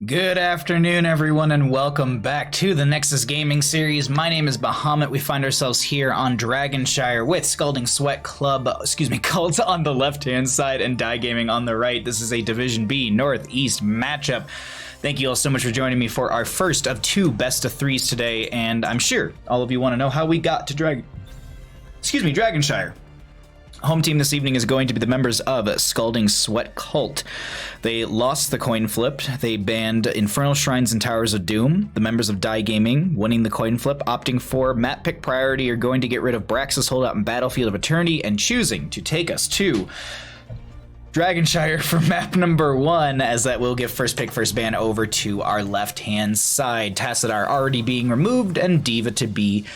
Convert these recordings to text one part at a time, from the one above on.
Good afternoon, everyone, and welcome back to the Nexus Gaming Series. My name is Bahamut. We find ourselves here on Dragonshire with Scalding Cults on the left-hand side and Die Gaming on the right. This is a Division B Northeast matchup. Thank you all so much for joining me for our first of two best of threes today, and I'm sure all of you want to know how we got to Dragonshire. Home team this evening is going to be the members of Scalding Cult. They lost the coin flip. They banned Infernal Shrines and Towers of Doom. The members of Die Gaming, winning the coin flip, opting for map pick priority, are going to get rid of Braxis Holdout and Battlefield of Eternity and choosing to take us to Dragonshire for map number 1, as that will give first pick, first ban over to our left-hand side. Tassadar already being removed and Diva to be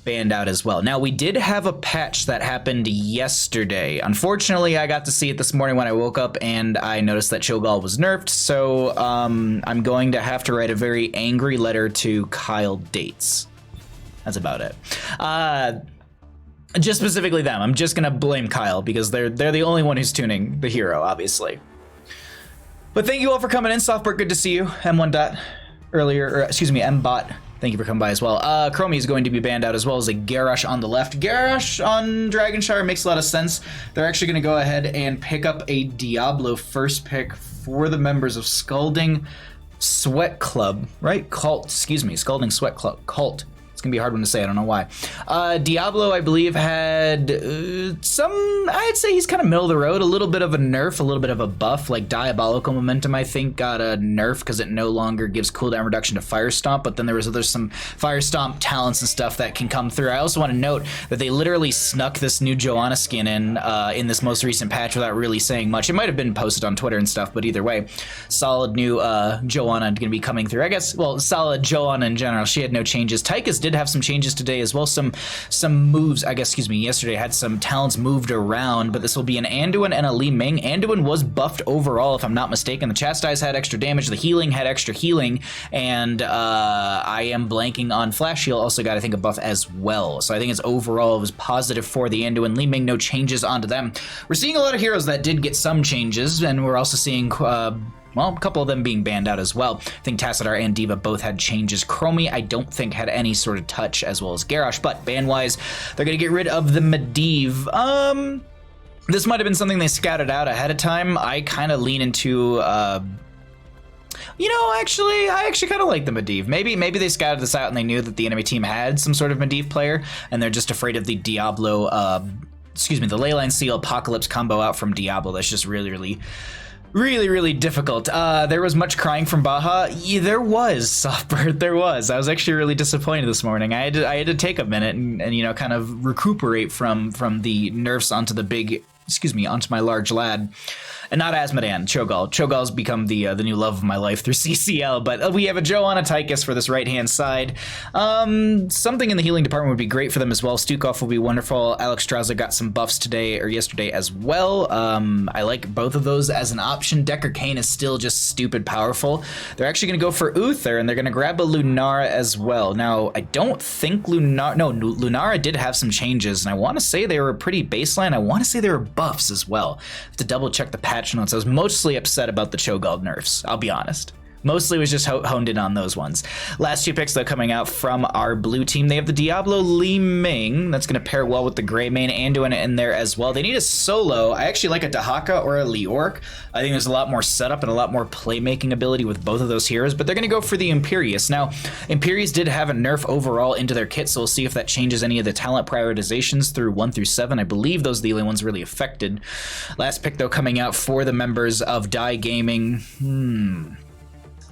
banned out as well. Now, we did have a patch that happened yesterday. Unfortunately, I got to see it this morning when I woke up and I noticed that Cho'Gall was nerfed, so I'm going to have to write a very angry letter to Kyle Dates. That's about it. Just specifically them. I'm just gonna blame Kyle because they're the only one who's tuning the hero, obviously. But thank you all for coming in. Softbird, good to see you. M1 M-Bot. Thank you for coming by as well. Chromie is going to be banned out as well as a Garrosh on the left. Garrosh on Dragonshire makes a lot of sense. They're actually going to go ahead and pick up a Diablo first pick for the members of Scalding Club, right? Scalding Cult. It's gonna be a hard one to say, I don't know why. Diablo, I believe, had I'd say he's kind of middle of the road, a little bit of a nerf, a little bit of a buff, like Diabolical Momentum, I think, got a nerf because it no longer gives cooldown reduction to Fire Stomp, but then there's some Fire Stomp talents and stuff that can come through. I also want to note that they literally snuck this new Joanna skin in this most recent patch without really saying much. It might have been posted on Twitter and stuff, but either way, solid new Joanna gonna be coming through. I guess, well, solid Joanna in general. She had no changes. Tychus did have some changes today as well, some moves, yesterday had some talents moved around, but this will be an Anduin and a Li Ming. Anduin was buffed overall, if I'm not mistaken. The Chastise had extra damage, the healing had extra healing, and I am blanking on Flash Heal also got, I think, a buff as well. So I think it's overall it was positive for the Anduin. Li Ming, no changes onto them. We're seeing a lot of heroes that did get some changes, and we're also seeing well, a couple of them being banned out as well. I think Tassadar and Diva both had changes. Chromie, I don't think, had any sort of touch, as well as Garrosh, but ban-wise, they're going to get rid of the Medivh. This might have been something they scouted out ahead of time. I kind of lean into, I actually kind of like the Medivh. Maybe they scouted this out and they knew that the enemy team had some sort of Medivh player, and they're just afraid of the Diablo, the Leyline Seal Apocalypse combo out from Diablo. That's just really difficult. There was much crying from Baja. Yeah, there was, Softbird, there was. I was actually really disappointed this morning. I had to take a minute and kind of recuperate from the nerfs onto onto my large lad. And not Asmodan, Cho'Gall. Cho'Gall's become the new love of my life through CCL, but we have a Joanna Tychus for this right-hand side. Something in the healing department would be great for them as well. Stukov will be wonderful. Alex Straza got some buffs today or yesterday as well. I like both of those as an option. Decker Kane is still just stupid powerful. They're actually going to go for Uther, and they're going to grab a Lunara as well. Now, I don't think Lunara did have some changes, and I want to say they were pretty baseline. I want to say they were buffs as well. I have to double check the patch notes. I was mostly upset about the Cho'Gall nerfs, I'll be honest. Mostly was just honed in on those ones. Last two picks, though, coming out from our blue team. They have the Diablo Li Ming. That's going to pair well with the Grey Mane. Anduin in there as well. They need a solo. I actually like a Dahaka or a Leorc. I think there's a lot more setup and a lot more playmaking ability with both of those heroes, but they're going to go for the Imperius. Now, Imperius did have a nerf overall into their kit, so we'll see if that changes any of the talent prioritizations through 1 through 7. I believe those are the only ones really affected. Last pick, though, coming out for the members of Die Gaming.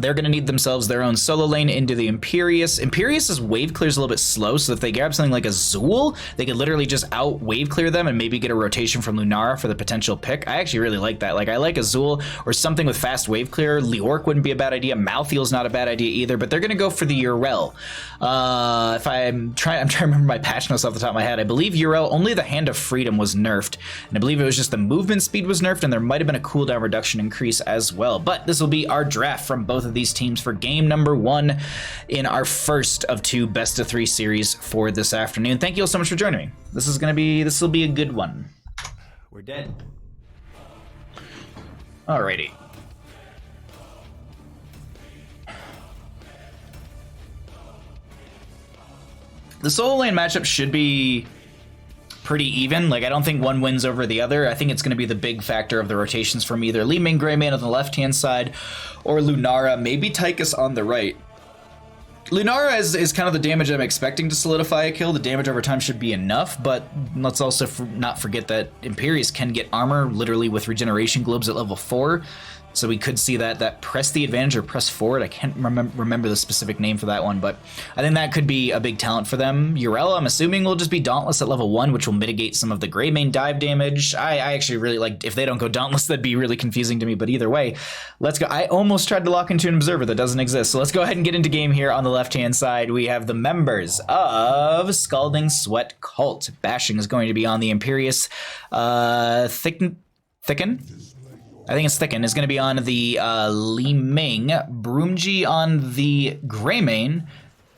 They're going to need themselves their own solo lane into the Imperius. Imperius's wave clear is a little bit slow, so if they grab something like a Zool, they could literally just out wave clear them and maybe get a rotation from Lunara for the potential pick. I actually really like that. Like, I like a Zool or something with fast wave clear. Leorc wouldn't be a bad idea. Malthael's not a bad idea either, but they're going to go for the Yrel. If I'm trying to remember my patch notes off the top of my head. I believe Yrel, only the Hand of Freedom was nerfed, and I believe it was just the movement speed was nerfed, and there might have been a cooldown reduction increase as well. But this will be our draft from both of these teams for game number 1 in our first of 2 best of 3 series for this afternoon. Thank you all so much for joining me. This will be a good one. We're dead. Alrighty. The solo lane matchup should be pretty even. Like, I don't think one wins over the other. I think it's going to be the big factor of the rotations from either Li Ming Greymane on the left-hand side or Lunara, maybe Tychus on the right. Lunara is kind of the damage I'm expecting to solidify a kill. The damage over time should be enough, but let's also not forget that Imperius can get armor literally with regeneration globes at level 4. So we could see that press the advantage or press forward. I can't remember the specific name for that one, but I think that could be a big talent for them. Urella, I'm assuming, will just be Dauntless at level 1, which will mitigate some of the Greymane dive damage. I actually really like, if they don't go Dauntless, that'd be really confusing to me, but either way, let's go. I almost tried to lock into an Observer that doesn't exist, so let's go ahead and get into game here. On the left-hand side, we have the members of Scalding Sweat Cult. Bashing is going to be on the Imperius. Thicken? I think it's Thicken is going to be on the Li Ming, Broomji on the Greymane,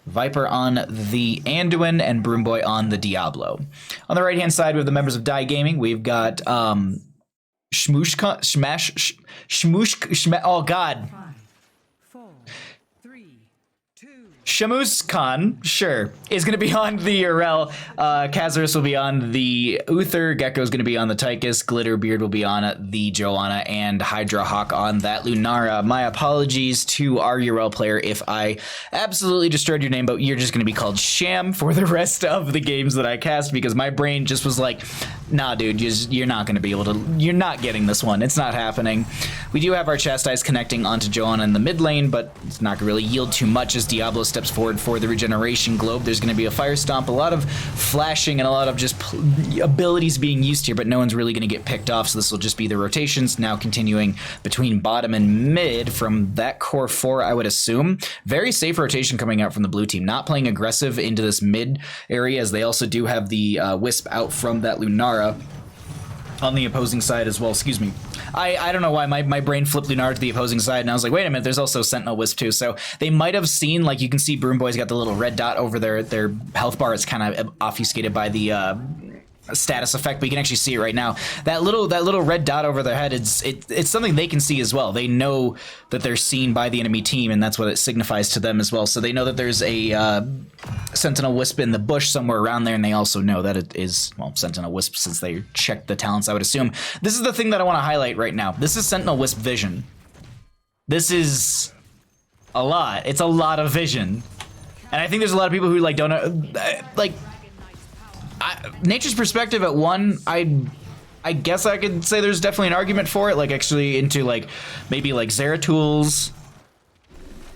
Viper on the Anduin, and Broomboy on the Diablo. On the right-hand side, we have the members of Die Gaming. We've got Shmushka, oh god. 5, 4, 3, 2. Shamus Khan, sure, is going to be on the Urel. Kazarus will be on the Uther. Gecko is going to be on the Tychus. Glitterbeard will be on the Joanna, and Hydra Hawk on that Lunara. My apologies to our Urel player if I absolutely destroyed your name, but you're just going to be called Sham for the rest of the games that I cast, because my brain just was like, nah, dude, you're not going to be able to, you're not getting this one. It's not happening. We do have our Chastise connecting onto Joanna in the mid lane, but it's not going to really yield too much as Diablo steps forward for the regeneration globe. There's going to be a fire stomp, a lot of flashing, and a lot of just abilities being used here, but no one's really going to get picked off, so this will just be the rotations now continuing between bottom and mid from that core 4, I would assume. Very safe rotation coming out from the blue team, not playing aggressive into this mid area, as they also do have the Wisp out from that Lunara on the opposing side as well. Excuse me. I don't know why my brain flipped Lunara to the opposing side, and I was like, wait a minute, there's also Sentinel Wisp too. So they might have seen, like, you can see Broomboy's got the little red dot over their health bar. It's kind of obfuscated by the status effect, but you can actually see it right now. That little red dot over their head, it's something they can see as well. They know that they're seen by the enemy team, and that's what it signifies to them as well. So they know that there's a Sentinel Wisp in the bush somewhere around there, and they also know that it is, well, Sentinel Wisp, since they checked the talents, I would assume. This is the thing that I want to highlight right now. This is Sentinel Wisp vision. This is a lot. It's a lot of vision. And I think there's a lot of people who, like, don't know, like, Nature's Perspective at 1, I guess I could say there's definitely an argument for it, like actually into like maybe like Zeratools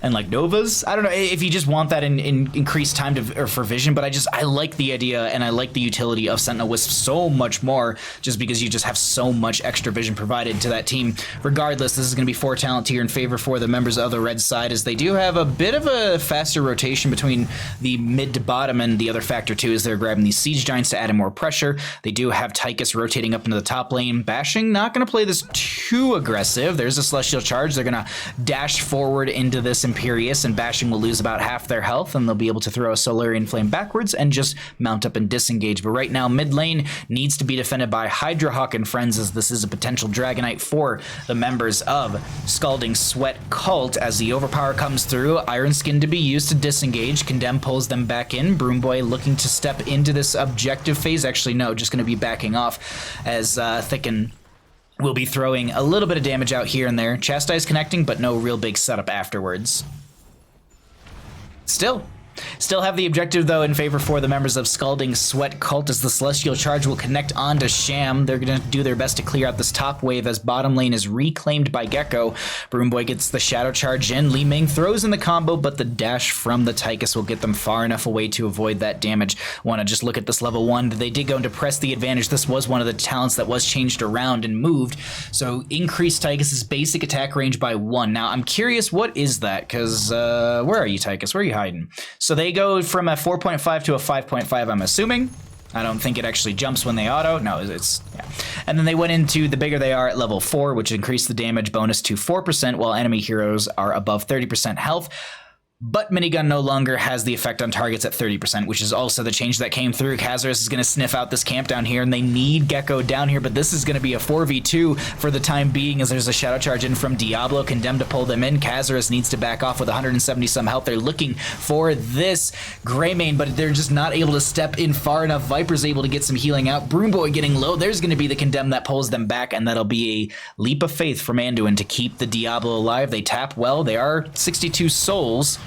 and like Novas. I don't know if you just want that in increased time for vision, but I like the idea, and I like the utility of Sentinel Wisp so much more, just because you just have so much extra vision provided to that team. Regardless, this is going to be 4 talent tier in favor for the members of the red side, as they do have a bit of a faster rotation between the mid to bottom, and the other factor too is they're grabbing these Siege Giants to add in more pressure. They do have Tychus rotating up into the top lane. Bashing not going to play this too aggressive. There's a Celestial Charge. They're going to dash forward into this Imperius, and Bashing will lose about half their health, and they'll be able to throw a Solarian Flame backwards and just mount up and disengage. But right now, mid lane needs to be defended by Hydra Hawk and friends, as this is a potential Dragonite for the members of Scalding Sweat Cult. As the overpower comes through, Iron Skin to be used to disengage. Condemn pulls them back in. Broomboy looking to step into this objective phase. Actually, no, just going to be backing off, as Thicken will be throwing a little bit of damage out here and there. Chastise connecting, but no real big setup afterwards. Still have the objective, though, in favor for the members of Scalding Sweat Cult, as the Celestial Charge will connect onto Sham. They're going to do their best to clear out this top wave, as bottom lane is reclaimed by Gecko. Broomboy gets the Shadow Charge in. Li Ming throws in the combo, but the dash from the Tychus will get them far enough away to avoid that damage. Want to just look at this level 1. They did go into press the advantage. This was one of the talents that was changed around and moved, so increased Tychus's basic attack range by 1. Now, I'm curious, what is that? Because, where are you, Tychus? Where are you hiding? So they go from a 4.5 to a 5.5, I'm assuming. I don't think it actually jumps when they auto. No, it's, yeah. And then they went into the bigger they are at level 4, which increased the damage bonus to 4%, while enemy heroes are above 30% health. But Minigun no longer has the effect on targets at 30%, which is also the change that came through. Kazarus is going to sniff out this camp down here, and they need Gecko down here, but this is going to be a 4v2 for the time being as there's a Shadow Charge in from Diablo, condemned to pull them in. Kazarus needs to back off with 170 some health. They're looking for this Greymane, but they're just not able to step in far enough. Viper's able to get some healing out. Broomboy getting low. There's going to be the condemn that pulls them back, and that'll be a leap of faith from Anduin to keep the Diablo alive. They tap well. They are 62 souls.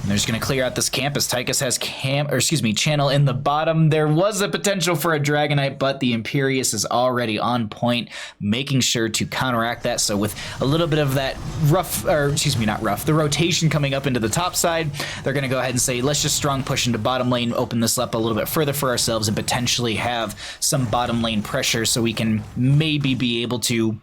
And they're just going to clear out this campus. Tychus has channel in the bottom. There was a potential for a Dragonite, but the Imperius is already on point, making sure to counteract that. So with a little bit of that the rotation coming up into the top side, they're going to go ahead and say, let's just strong push into bottom lane, open this up a little bit further for ourselves, and potentially have some bottom lane pressure so we can maybe be able to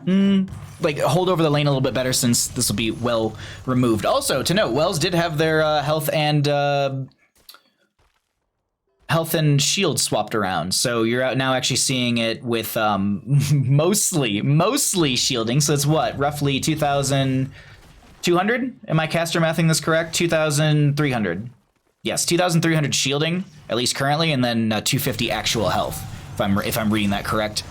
hold over the lane a little bit better, since this will be well removed. Also to note, Wells did have their health and shield swapped around, so you're out now actually seeing it with mostly shielding. So it's what, roughly 2,200? Am I caster mathing this correct? 2,300. Yes, 2,300 shielding at least currently, and then 250 actual health if I'm reading that correct.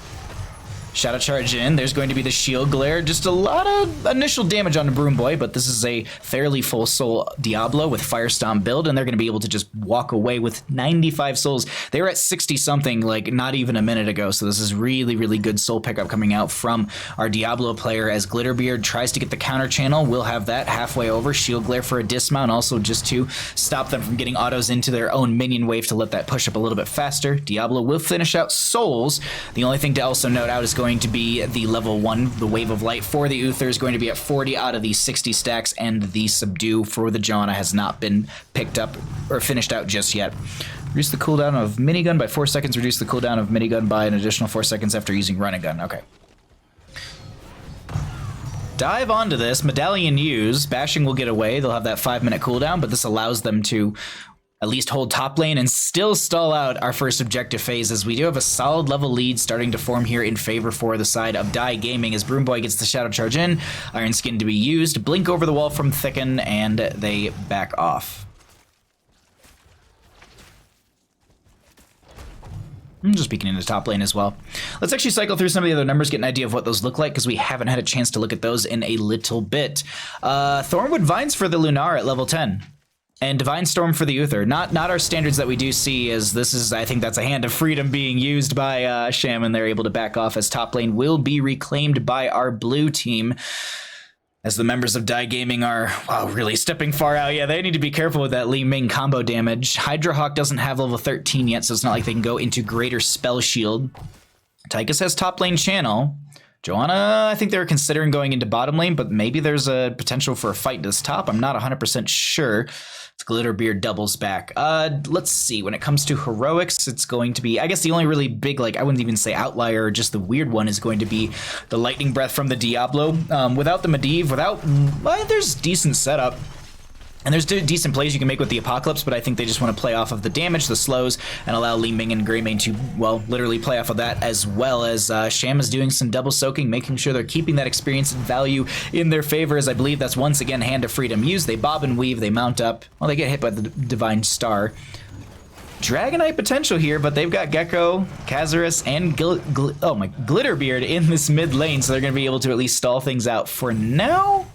Shadow Charge in, there's going to be the Shield Glare, just a lot of initial damage on the Broomboy, but this is a fairly full soul Diablo with Firestomp build, and they're going to be able to just walk away with 95 souls. They were at 60 something like not even a minute ago, so this is really, really good soul pickup coming out from our Diablo player as Glitterbeard tries to get the counter channel. We'll have that halfway over. Shield Glare for a dismount, also just to stop them from getting autos into their own minion wave to let that push up a little bit faster. Diablo will finish out souls. The only thing to also note out is going to be the level 1, the Wave of Light for the Uther is going to be at 40 out of the 60 stacks, and the Subdue for the Janna has not been picked up or finished out just yet. Reduce the cooldown of Minigun by 4 seconds, reduce the cooldown of Minigun by an additional 4 seconds after using Run and Gun. Okay. Dive onto this, Medallion use, Bashing will get away, they'll have that 5-minute cooldown, but this allows them to at least hold top lane and still stall out our first objective phase, as we do have a solid level lead starting to form here in favor for the side of Die Gaming as Broomboy gets the Shadow Charge in, Iron Skin to be used, blink over the wall from Thicken, and they back off. I'm just peeking into top lane as well. Let's actually cycle through some of the other numbers, get an idea of what those look like, because we haven't had a chance to look at those in a little bit. Thornwood Vines for the Lunar at level 10. And Divine Storm for the Uther. Not our standards that we do see, as this is, I think that's a Hand of Freedom being used by Sham, and they're able to back off as top lane will be reclaimed by our blue team. As the members of Die Gaming are, wow, really stepping far out. Yeah, they need to be careful with that Li Ming combo damage. Hydrahawk doesn't have level 13 yet, so it's not like they can go into greater spell shield. Tychus has top lane channel. Joanna, I think they were considering going into bottom lane, but maybe there's a potential for a fight to this top. I'm not 100% sure. Glitterbeard doubles back. Let's see. When it comes to heroics, it's going to be, I guess the only really big, I wouldn't even say outlier, or just the weird one is going to be the Lightning Breath from the Diablo. Without the Medivh, there's decent setup. And there's decent plays you can make with the Apocalypse, but I think they just want to play off of the damage, the slows, and allow Li Ming and Greymane to, well, literally play off of that, as well as Sham is doing some double soaking, making sure they're keeping that experience and value in their favor, as I believe that's once again Hand of Freedom used. They bob and weave, they mount up. Well, they get hit by the Divine Star. Dragonite potential here, but they've got Gecko, Kazarus, and Glitterbeard in this mid lane, so they're going to be able to at least stall things out for now.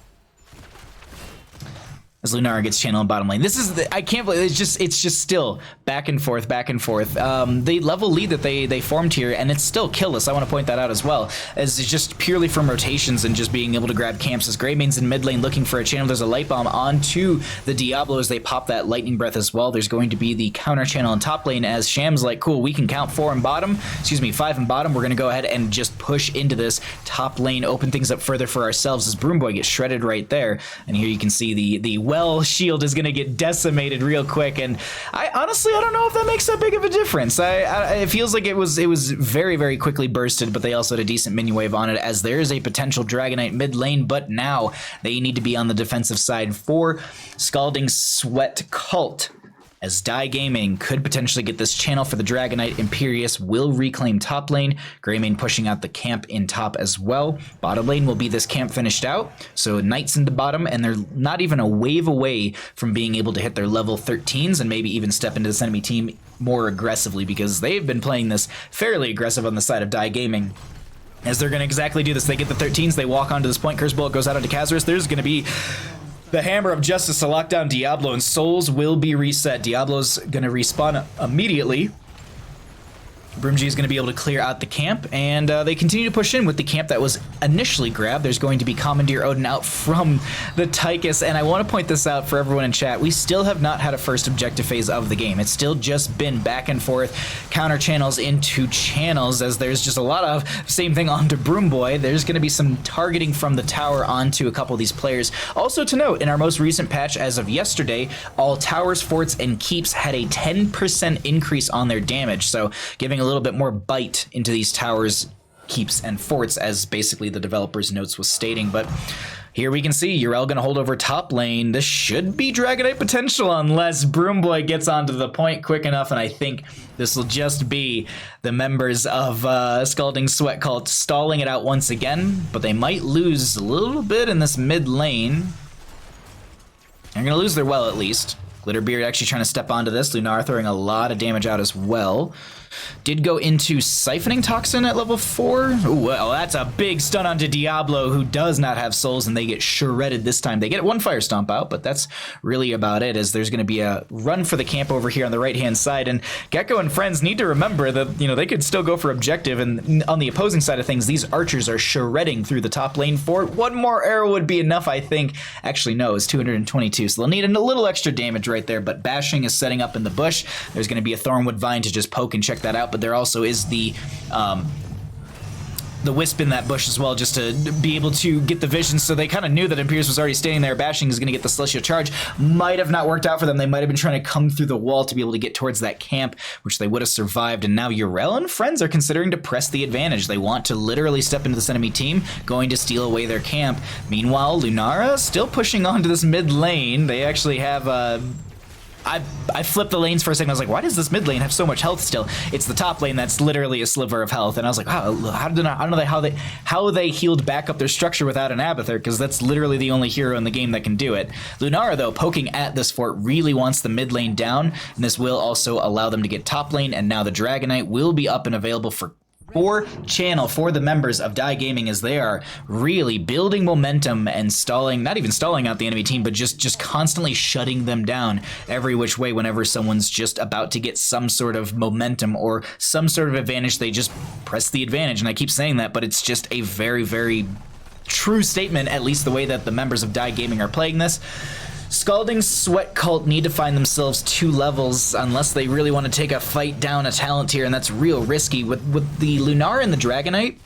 As Lunara gets channel in bottom lane. This is, I can't believe, it's just still back and forth, back and forth. The level lead that they formed here, and it's still killless, I want to point that out as well, as it's just purely from rotations and just being able to grab camps. As Greymane's in mid lane looking for a channel, there's a light bomb onto the Diablo as they pop that lightning breath as well. There's going to be the counter channel in top lane as Sham's like, cool, we can count 5 in bottom. We're going to go ahead and just push into this top lane, open things up further for ourselves as Broomboy gets shredded right there. And here you can see the well shield is going to get decimated real quick, and I don't know if that makes that big of a difference. It feels like it was very, very quickly bursted, but they also had a decent minion wave on it, as there is a potential Dragonite mid lane, but now they need to be on the defensive side for Scalding Sweat Cult. as Die Gaming could potentially get this channel for the Dragonite. Imperius will reclaim top lane. Greymane pushing out the camp in top as well. Bottom lane will be this camp finished out. So Knights into bottom, and they're not even a wave away from being able to hit their level 13s and maybe even step into this enemy team more aggressively, because they've been playing this fairly aggressive on the side of Die Gaming. As they're going to exactly do this, they get the 13s, they walk onto this point, Curse Bullet goes out onto Kazarus. There's going to be the Hammer of Justice to lock down Diablo, and souls will be reset. Diablo's going to respawn immediately. Broomji is going to be able to clear out the camp, and they continue to push in with the camp that was initially grabbed. There's going to be Commandeer Odin out from the Tychus, and I want to point this out for everyone in chat. We still have not had a first objective phase of the game. It's still just been back and forth, counter channels into channels, as there's just a lot of same thing onto Broomboy. There's going to be some targeting from the tower onto a couple of these players. Also to note, in our most recent patch as of yesterday, all towers, forts, and keeps had a 10% increase on their damage, so giving a little bit more bite into these towers, keeps, and forts, as basically the developer's notes was stating. But here we can see Yrel gonna hold over top lane. This should be Dragonite potential unless Broomboy gets onto the point quick enough, and I think this will just be the members of Scalding Sweat Cult stalling it out once again, but they might lose a little bit in this mid lane. They're gonna lose their well at least. Glitterbeard actually trying to step onto this. Lunar throwing a lot of damage out as well. Did go into Siphoning Toxin at level 4. Ooh, well, that's a big stun onto Diablo, who does not have souls, and they get shredded this time. They get one Fire Stomp out, but that's really about it, as there's going to be a run for the camp over here on the right-hand side. And Gecko and friends need to remember that, you know, they could still go for objective, and on the opposing side of things, these archers are shredding through the top lane for it. One more arrow would be enough, I think. Actually, no, it's 222, so they'll need a little extra damage right there, but Bashing is setting up in the bush. There's going to be a Thornwood Vine to just poke and check that out, but there also is the Wisp in that bush as well, just to be able to get the vision. So they kind of knew that Imperius was already standing there. Bashing is going to get the Celestial Charge. Might have not worked out for them. They might have been trying to come through the wall to be able to get towards that camp, which they would have survived. And now Yrel and friends are considering to press the advantage. They want to literally step into this enemy team, going to steal away their camp. Meanwhile, Lunara still pushing onto this mid lane. They actually have I flipped the lanes for a second. I was like, why does this mid lane have so much health still? It's the top lane that's literally a sliver of health. And I was like, wow, I don't know how they healed back up their structure without an Abathur, because that's literally the only hero in the game that can do it. Lunara, though, poking at this fort, really wants the mid lane down, and this will also allow them to get top lane, and now the Dragonite will be up and available for channel for the members of Die Gaming, as they are really building momentum and stalling, not even stalling out the enemy team, but just constantly shutting them down every which way. Whenever someone's just about to get some sort of momentum or some sort of advantage, they just press the advantage. And I keep saying that, but it's just a very, very true statement, at least the way that the members of Die Gaming are playing this. Scalding Sweat Cult need to find themselves 2 levels unless they really want to take a fight down a talent tier, and that's real risky. With the Lunar and the Dragonite,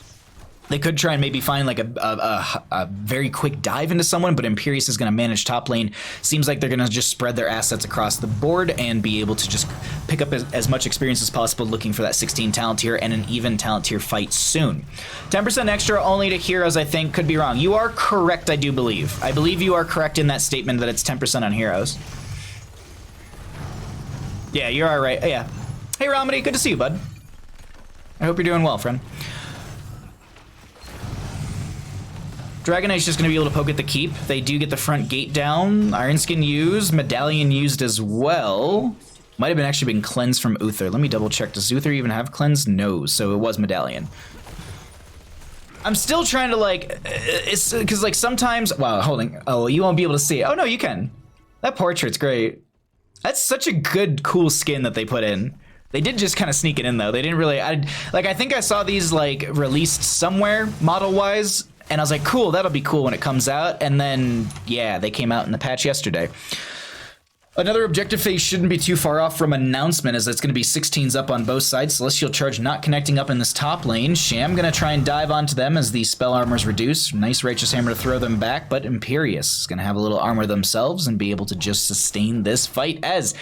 they could try and maybe find like a very quick dive into someone, but Imperius is going to manage top lane. Seems like they're going to just spread their assets across the board and be able to just pick up as much experience as possible, looking for that 16 talent tier and an even talent tier fight soon. 10% extra only to heroes, I think. Could be wrong. You are correct, I do believe. I believe you are correct in that statement that it's 10% on heroes. Yeah, you're all right. Yeah. Hey, Romedy, good to see you, bud. I hope you're doing well, friend. Dragonite's just going to be able to poke at the keep. They do get the front gate down. Iron Skin used. Medallion used as well. Might have been actually been cleansed from Uther. Let me double check. Does Uther even have cleanse? No, so it was Medallion. I'm still trying to like, it's because like sometimes, wow, holding, oh, you won't be able to see it. Oh no, you can. That portrait's great. That's such a good, cool skin that they put in. They did just kind of sneak it in though. They didn't really, I think I saw these like released somewhere model-wise, and I was like, cool, that'll be cool when it comes out. And then, yeah, they came out in the patch yesterday. Another objective phase shouldn't be too far off from announcement, as it's going to be 16s up on both sides. Celestial Charge not connecting up in this top lane. Sham going to try and dive onto them as the spell armor's reduced. Nice Righteous Hammer to throw them back, but Imperius is going to have a little armor themselves and be able to just sustain this fight, as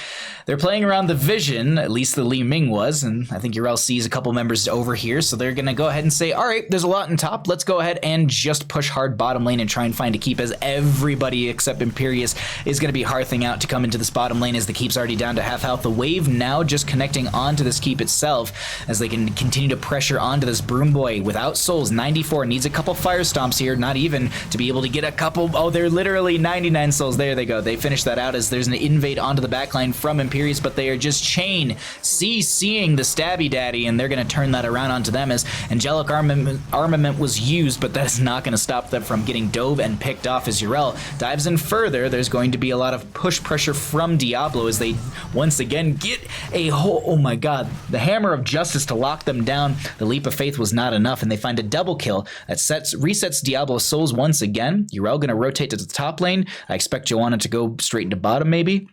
they're playing around the vision, at least the Li Ming was, and I think Yrel sees a couple members over here, so they're going to go ahead and say, all right, there's a lot in top. Let's go ahead and just push hard bottom lane and try and find a keep, as everybody except Imperius is going to be hearthing out to come into the this bottom lane as the keep's already down to half health. The wave now just connecting onto this keep itself as they can continue to pressure onto this Broom Boy without souls. 94 needs a couple fire stomps here, not even to be able to get a couple. Oh, they're literally 99 souls. There they go. They finish that out as there's an invade onto the backline from Imperius, but they are just chain CCing the Stabby Daddy, and they're going to turn that around onto them as Angelic Armament was used, but that is not going to stop them from getting dove and picked off as Urel dives in further. There's going to be a lot of push pressure from Diablo as they once again get a whole, oh my god, the Hammer of Justice to lock them down. The Leap of Faith was not enough, and they find a double kill that resets Diablo's souls once again. Urel going to rotate to the top lane. I expect Joanna to go straight into bottom maybe,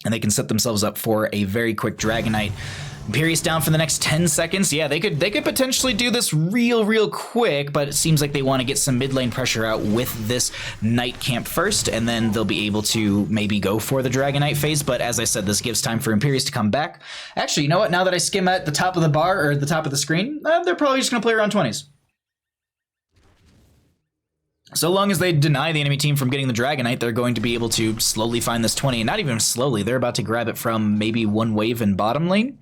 and they can set themselves up for a very quick Dragonite. Imperius down for the next 10 seconds. Yeah, they could potentially do this real quick, but it seems like they want to get some mid lane pressure out with this Knight camp first, and then they'll be able to maybe go for the Dragonite phase. But as I said, this gives time for Imperius to come back. Actually, you know what? Now that I skim at the top of the bar, or the top of the screen, they're probably just going to play around 20s. So long as they deny the enemy team from getting the Dragonite, they're going to be able to slowly find this 20. And not even slowly, they're about to grab it from maybe one wave in bottom lane.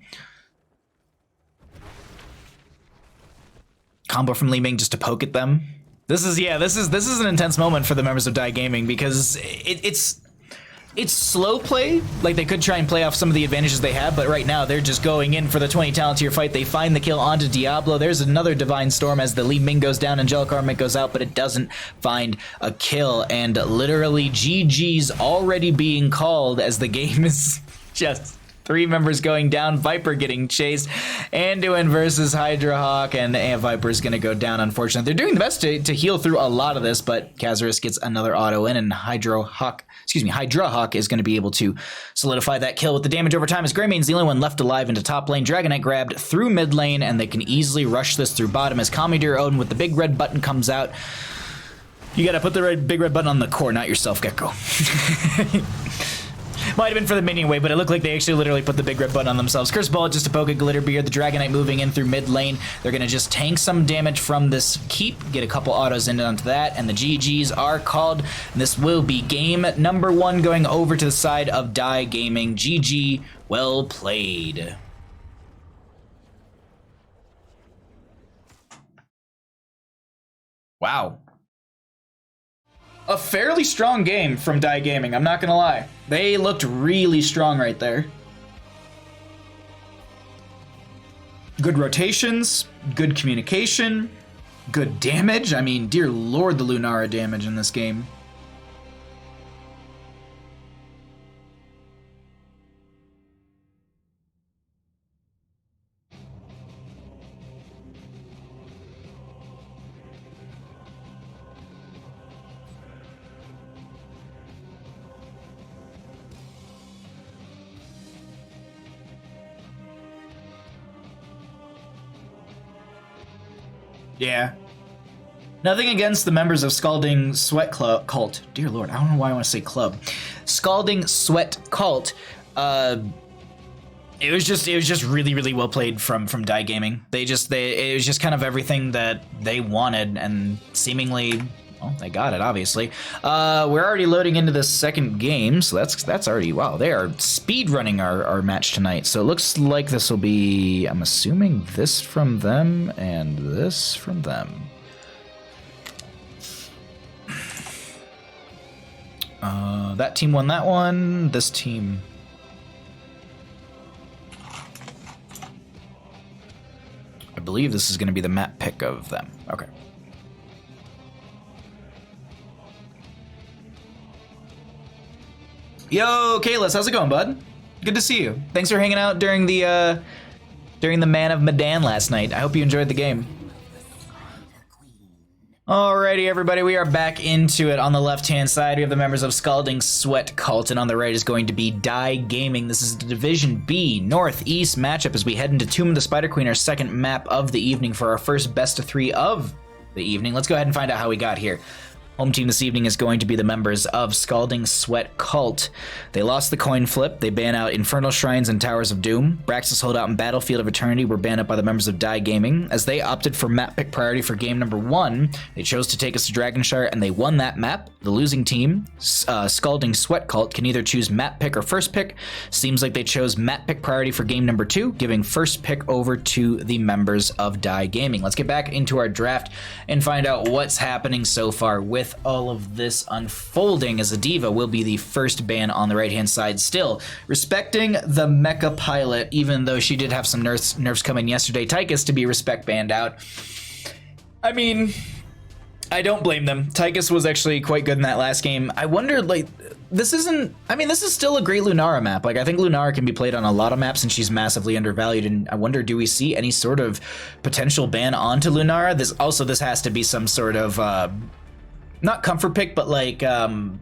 Combo from Li Ming just to poke at them. This is an intense moment for the members of Dai Gaming because it's slow play. Like, they could try and play off some of the advantages they have, but right now they're just going in for the 20 talent tier fight. They find the kill onto Diablo. There's another Divine Storm as the Li Ming goes down, Angelic Armament goes out, but it doesn't find a kill. And literally GG's already being called as the game is just 3 members going down. Viper getting chased. Anduin versus Hydra Hawk, and Viper's gonna go down, unfortunately. They're doing the best to heal through a lot of this, but Kazarus gets another auto in, and Hydra Hawk is gonna be able to solidify that kill with the damage over time as Greymane's the only one left alive into top lane. Dragonite grabbed through mid lane, and they can easily rush this through bottom as Commodore Odin with the big red button comes out. You gotta put the big red button on the core, not yourself, Gecko. Might have been for the minion wave, but it looked like they actually literally put the big red button on themselves. Curse Bullet just to poke at Glitterbeard. The Dragonite moving in through mid lane. They're going to just tank some damage from this keep, get a couple autos in onto that, and the GGs are called. This will be game number 1 going over to the side of Dai Gaming. GG, well played. Wow. A fairly strong game from Dai Gaming, I'm not gonna lie. They looked really strong right there. Good rotations, good communication, good damage. I mean, dear lord, the Lunara damage in this game. Yeah. Nothing against the members of Scalding Sweat Cult. Dear lord, I don't know why I want to say club. Scalding Sweat Cult. It was just really well played from Dai Gaming. It was just kind of everything that they wanted, and seemingly, well, they got it, obviously. We're already loading into the second game, so that's already, wow, they are speed running our match tonight. So it looks like this will be, I'm assuming, this from them and this from them. That team won that one. This team, I believe this is going to be the map pick of them. Okay. Yo, Kalis, how's it going, bud? Good to see you. Thanks for hanging out during the Man of Medan last night. I hope you enjoyed the game. Alrighty, everybody, we are back into it. On the left-hand side, we have the members of Scalding Sweat Cult, and on the right is going to be Dai Gaming. This is the Division B Northeast matchup as we head into Tomb of the Spider Queen, our second map of the evening for our first best of 3 of the evening. Let's go ahead and find out how we got here. Home team this evening is going to be the members of Scalding Sweat Cult. They lost the coin flip. They ban out Infernal Shrines and Towers of Doom. Braxis Holdout and Battlefield of Eternity were banned out by the members of Die Gaming. As they opted for map pick priority for game number 1, they chose to take us to Dragonshire and they won that map. The losing team, Scalding Sweat Cult, can either choose map pick or first pick. Seems like they chose map pick priority for game number 2, giving first pick over to the members of Die Gaming. Let's get back into our draft and find out what's happening so far with all of this unfolding, as a diva will be the first ban on the right hand side. Still respecting the mecha pilot, even though she did have some nerfs come in yesterday. Tychus to be respect banned out. I mean, I don't blame them. Tychus was actually quite good in that last game. I wonder, like, this is still a great Lunara map. Like, I think Lunara can be played on a lot of maps and she's massively undervalued, and I wonder, do we see any sort of potential ban onto Lunara? This has to be some sort of not comfort pick, but like and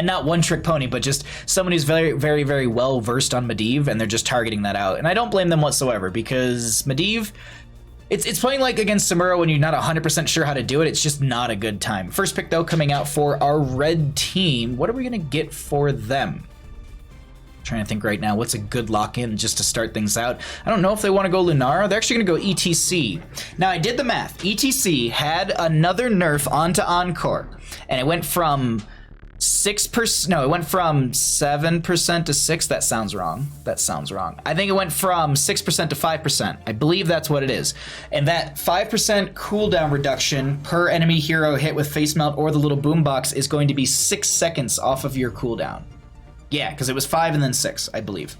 not one trick pony, but just someone who's very, very, very well versed on Medivh, and they're just targeting that out. And I don't blame them whatsoever, because Medivh, it's playing like against Samuro when you're not 100% sure how to do it. It's just not a good time. First pick though coming out for our red team. What are we gonna get for them? Trying to think right now, what's a good lock-in just to start things out? I don't know if they want to go Lunara. They're actually going to go ETC. Now, I did the math. ETC had another nerf onto Encore, and it went from 6%. No, it went from 7% to 6. That sounds wrong. I think it went from 6% to 5%. I believe that's what it is. And that 5% cooldown reduction per enemy hero hit with face melt or the little boombox is going to be 6 seconds off of your cooldown. Yeah, because it was 5 and then 6, I believe.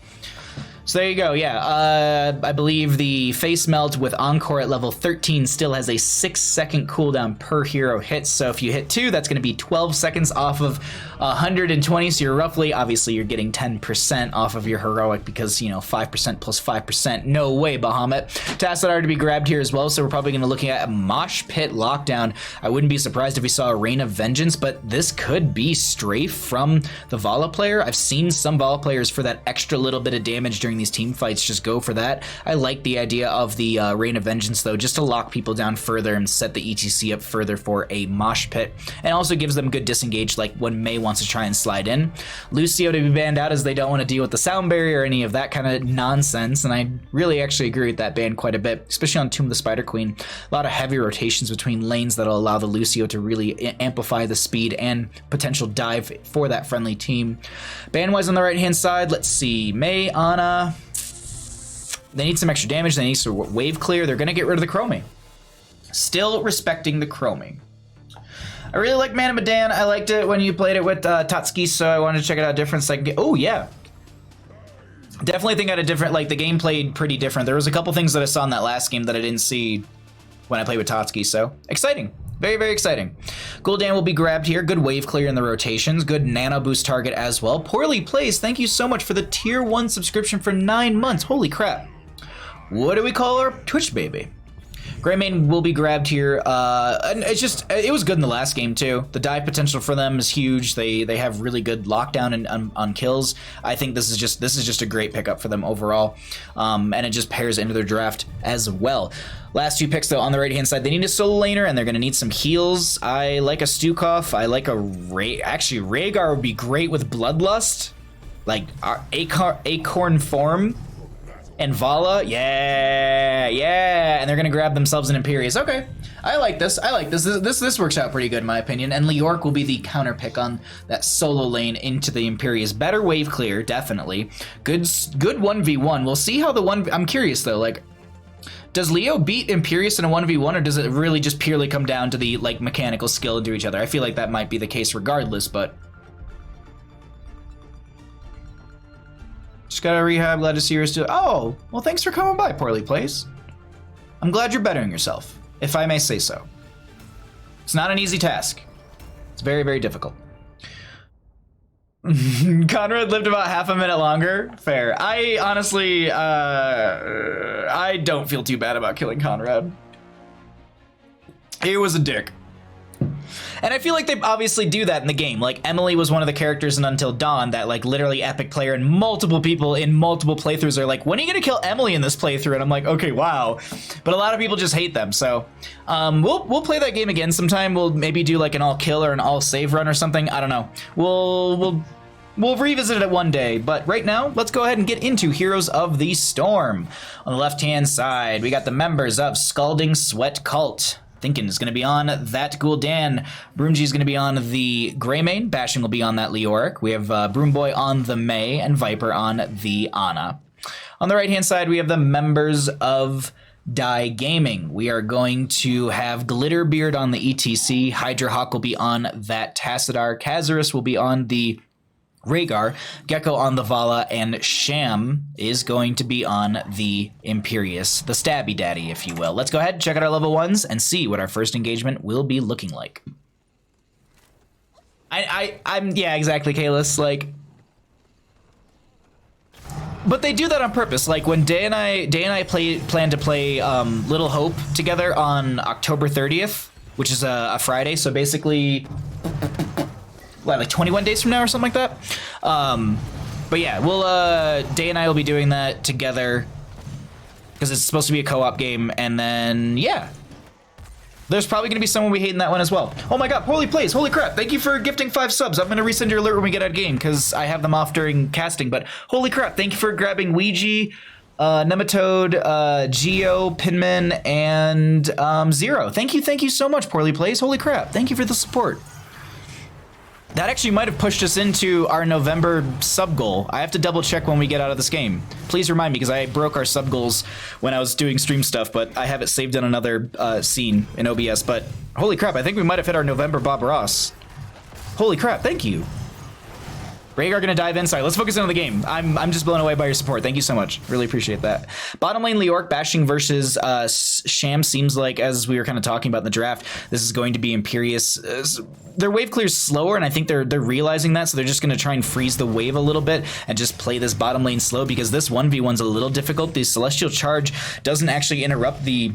So there you go, yeah. I believe the face melt with Encore at level 13 still has a 6-second cooldown per hero hit. So if you hit 2, that's going to be 12 seconds off of 120. So you're roughly, obviously, you're getting 10% off of your heroic, because, you know, 5% plus 5%. No way, Bahamut. Tassadar to be grabbed here as well. So we're probably going to look at a Mosh Pit lockdown. I wouldn't be surprised if we saw a Rain of Vengeance, but this could be strafe from the Vala player. I've seen some Vala players, for that extra little bit of damage during these team fights, just go for that. I like the idea of the Rain of Vengeance though, just to lock people down further and set the ETC up further for a mosh pit, and also gives them good disengage, like when Mei wants to try and slide in. Lucio to be banned out, as they don't want to deal with the sound barrier or any of that kind of nonsense, and I really actually agree with that ban quite a bit, especially on Tomb of the Spider Queen. A lot of heavy rotations between lanes that'll allow the Lucio to really amplify the speed and potential dive for that friendly team. Ban wise on the right hand side, let's see, Mei, Ana. They need some extra damage. They need some wave clear. They're going to get rid of the Chromie. Still respecting the Chromie. I really like Mana Madan. I liked it when you played it with Tatsuki, so I wanted to check it out different. So I can get, oh, yeah. Definitely think I had a different, like, the game played pretty different. There was a couple things that I saw in that last game that I didn't see when I played with Tatsuki, so exciting. Very, very exciting. Gul'dan will be grabbed here. Good wave clear in the rotations. Good nano boost target as well. Poorly placed. Thank you so much for the tier 1 subscription for 9 months. Holy crap. What do we call our Twitch baby? Greymane will be grabbed here. And it's just, it was good in the last game too. The dive potential for them is huge. They have really good lockdown and on kills. I think this is just a great pickup for them overall. And it just pairs into their draft as well. Last 2 picks though, on the right hand side, they need a solo laner and they're gonna need some heals. I like a Stukov. I like a actually Rhaegar would be great with Bloodlust, like Acorn form. And Vala, yeah, and they're gonna grab themselves an Imperius. Okay, I like this. This works out pretty good in my opinion. And Leoric will be the counter pick on that solo lane into the Imperius. Better wave clear, definitely. Good 1v1. We'll see how the one. I'm curious though, like, does Leo beat Imperius in a 1v1, or does it really just purely come down to the like mechanical skill into each other? I feel like that might be the case regardless, but. Just gotta rehab, glad to see you still. Oh, well, thanks for coming by, Poorly Placed. I'm glad you're bettering yourself, if I may say so. It's not an easy task. It's very, very difficult. Conrad lived about half a minute longer. Fair. I honestly, I don't feel too bad about killing Conrad. He was a dick. And I feel like they obviously do that in the game. Like, Emily was one of the characters in Until Dawn that, like, literally epic player, and multiple people in multiple playthroughs are like, when are you gonna kill Emily in this playthrough? And I'm like, okay, wow. But a lot of people just hate them, so we'll play that game again sometime. We'll maybe do like an all kill or an all save run or something. I don't know. We'll revisit it one day, but right now, let's go ahead and get into Heroes of the Storm. On the left-hand side, we got the members of Scalding Sweat Cult. Thinking is going to be on that Gul'dan. Broomji is going to be on the Greymane. Bashing will be on that Leoric. We have Broomboy on the Mei, and Viper on the Ana. On the right-hand side, we have the members of Die Gaming. We are going to have Glitterbeard on the ETC. Hydra Hawk will be on that Tassadar. Kazarus will be on the Rhaegar, Gecko on the Vala, and Sham is going to be on the Imperius, the stabby daddy, if you will. Let's go ahead, check out our level 1s, and see what our first engagement will be looking like. Yeah, exactly, Kalis, like... But they do that on purpose. Like, when Day and I plan to play Little Hope together on October 30th, which is a Friday, so basically... what, like 21 days from now or something like that? But yeah, we'll, Day and I will be doing that together because it's supposed to be a co-op game, and then, yeah. There's probably going to be someone we hate in that one as well. Oh my god, Poorly Plays, holy crap, thank you for gifting 5 subs. I'm going to resend your alert when we get out of game because I have them off during casting, but holy crap, thank you for grabbing Ouija, Nematode, Geo, Pinman, and Zero. Thank you so much, Poorly Plays, holy crap, thank you for the support. That actually might have pushed us into our November sub goal. I have to double check when we get out of this game. Please remind me, because I broke our sub goals when I was doing stream stuff, but I have it saved in another scene in OBS. But holy crap, I think we might have hit our November Bob Ross. Holy crap, thank you. Rhaegar gonna dive in. Sorry, let's focus in on the game. I'm just blown away by your support. Thank you so much. Really appreciate that. Bottom lane, Leoric bashing versus Sham seems like, as we were kind of talking about in the draft, this is going to be Imperius. Their wave clear's slower, and I think they're realizing that, so they're just gonna try and freeze the wave a little bit and just play this bottom lane slow, because this 1v1's a little difficult. The Celestial Charge doesn't actually interrupt the